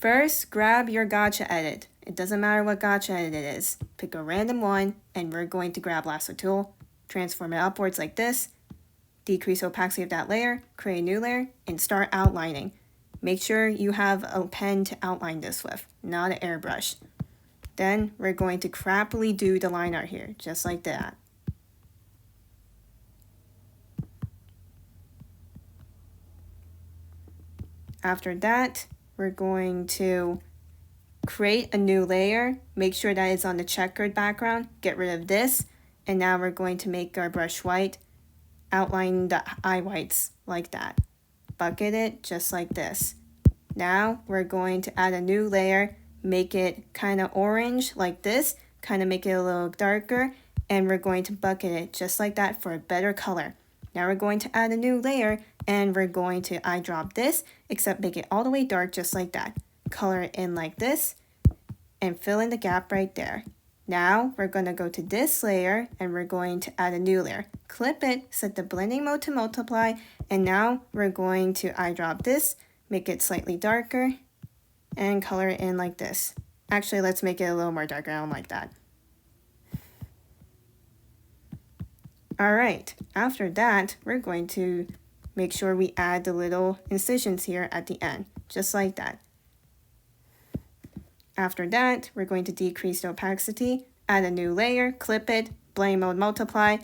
First, grab your Gacha edit. It doesn't matter what Gacha edit it is. Pick a random one, and we're going to grab lasso tool, transform it upwards like this, decrease opacity of that layer, create a new layer, and start outlining. Make sure you have a pen to outline this with, not an airbrush. Then we're going to crappily do the line art here, just like that. After that, we're going to create a new layer, make sure that it's on the checkered background, get rid of this, and now we're going to make our brush white, outline the eye whites like that. Bucket it just like this. Now we're going to add a new layer, make it kind of orange like this, kind of make it a little darker, and we're going to bucket it just like that for a better color. Now we're going to add a new layer, and we're going to eyedrop this, except make it all the way dark just like that. Color it in like this, and fill in the gap right there. Now we're going to go to this layer, and we're going to add a new layer. Clip it, set the blending mode to multiply, and now we're going to eyedrop this, make it slightly darker, and color it in like this. Actually, let's make it a little more darker. I don't like that. Alright, after that, we're going to make sure we add the little incisions here at the end, just like that. After that, we're going to decrease the opacity, add a new layer, clip it, blending mode multiply,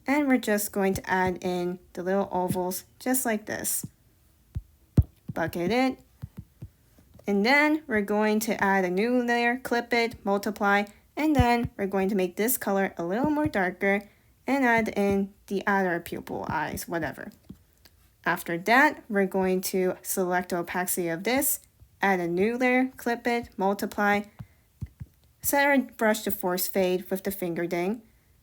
and we're just going to add in the little ovals just like this. Bucket it, and then we're going to add a new layer, clip it, multiply, and then we're going to make this color a little more darker and add in the outer pupil eyes, whatever. After that, we're going to select the opacity of this, add a new layer, clip it, multiply, set our brush to force fade with the finger ding,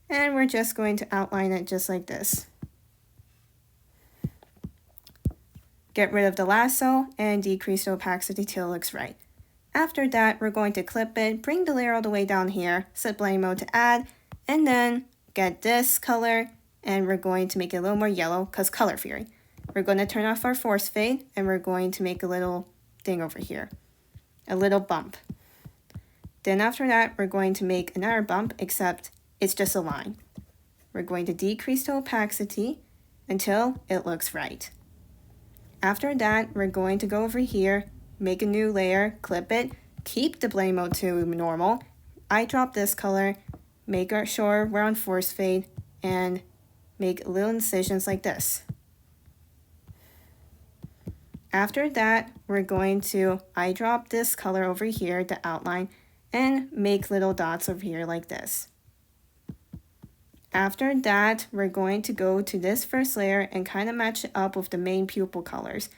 and we're just going to outline it just like this. Get rid of the lasso and decrease the opacity till it looks right. After that, we're going to clip it, bring the layer all the way down here, set blending mode to add, and then get this color, and we're going to make it a little more yellow because color fury. We're going to turn off our force fade, and we're going to make a little thing over here, a little bump. Then after that, we're going to make another bump, except it's just a line. We're going to decrease the opacity until it looks right. After that, we're going to go over here, make a new layer, clip it, keep the blending mode to normal, eyedrop this color, make sure we're on force fade, and make little incisions like this. After that, we're going to eyedrop this color over here, the outline, and make little dots over here like this. After that, we're going to go to this first layer and kind of match it up with the main pupil colors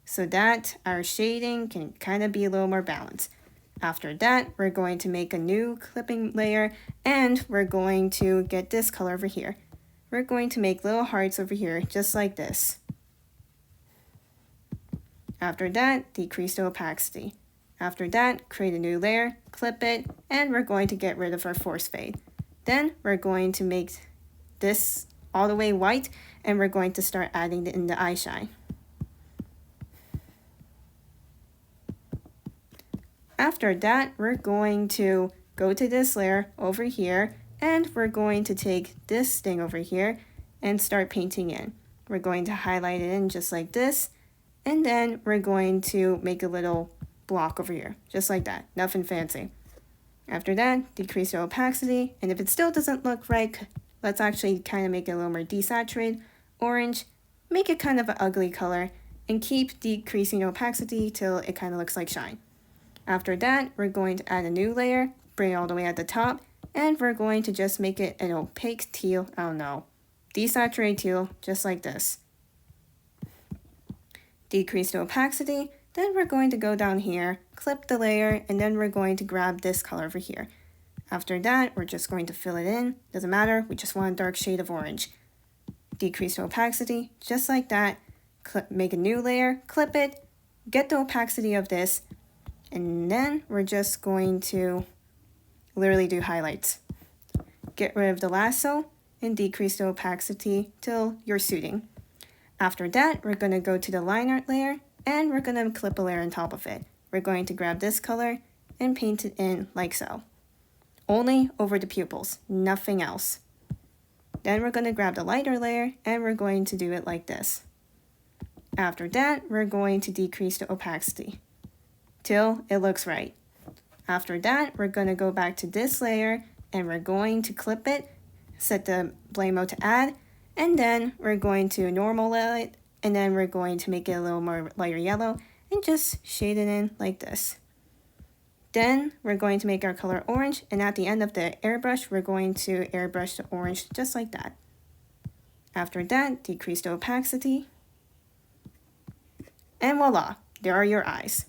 so that our shading can kind of be a little more balanced. After that, we're going to make a new clipping layer, and we're going to get this color over here. We're going to make little hearts over here just like this. After that, decrease the opacity. After that, create a new layer, clip it, and we're going to get rid of our force fade. Then we're going to make this all the way white, and we're going to start adding in the eye shine. After that, we're going to go to this layer over here, and we're going to take this thing over here and start painting in. We're going to highlight it in just like this, and then we're going to make a little block over here, just like that, nothing fancy. After that, decrease the opacity, and if it still doesn't look right, let's actually kind of make it a little more desaturated, orange, make it kind of an ugly color, and keep decreasing the opacity till it kind of looks like shine. After that, we're going to add a new layer, bring it all the way at the top, and we're going to just make it an opaque teal, I don't know, desaturated teal, just like this. Decrease the opacity, then we're going to go down here, clip the layer, and then we're going to grab this color over here. After that, we're just going to fill it in, doesn't matter, we just want a dark shade of orange. Decrease the opacity, just like that, make a new layer, clip it, get the opacity of this, and then we're just going to literally do highlights. Get rid of the lasso and decrease the opacity till you're suiting. After that, we're going to go to the line art layer, and we're going to clip a layer on top of it. we're going to grab this color and paint it in like so. Only over the pupils, nothing else. Then we're going to grab the lighter layer and we're going to do it like this. After that, we're going to decrease the opacity till it looks right. After that, we're going to go back to this layer and we're going to clip it, set the blend mode to add, and then we're going to normal it, and then we're going to make it a little more lighter yellow and just shade it in like this. Then we're going to make our color orange, and at the end of the airbrush, we're going to airbrush the orange just like that. After that, decrease the opacity, and voila, there are your eyes.